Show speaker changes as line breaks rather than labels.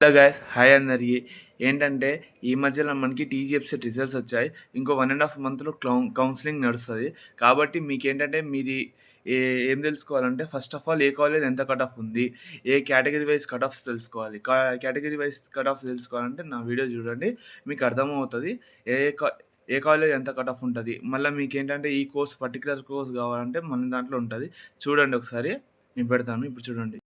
Hello guys, hi అందరికి. ఏంటంటే ఈ మధ్యలో మనకి టీజీఎఫ్సెట్ రిజల్ట్స్ వచ్చాయి. ఇంకో 1.5 మంత్లో కౌన్సిలింగ్ నడుస్తుంది. కాబట్టి మీకేంటంటే మీది ఏం తెలుసుకోవాలంటే, first of all A college ఎంత కట్ ఆఫ్ ఉంది, ఏ కేటగిరీ వైజ్ కట్ ఆఫ్స్ తెలుసుకోవాలి. కేటగిరీ వైజ్ కట్ ఆఫ్ తెలుసుకోవాలంటే నా వీడియో చూడండి, మీకు అర్థమవుతుంది ఏ ఏ కాలేజ్ ఎంత కట్ ఆఫ్ ఉంటుంది. మళ్ళీ మీకేంటంటే ఈ కోర్స్ పర్టికులర్ కోర్స్ కావాలంటే మన దాంట్లో ఉంటుంది. చూడండి ఒకసారి, నేను పెడతాను ఇప్పుడు చూడండి.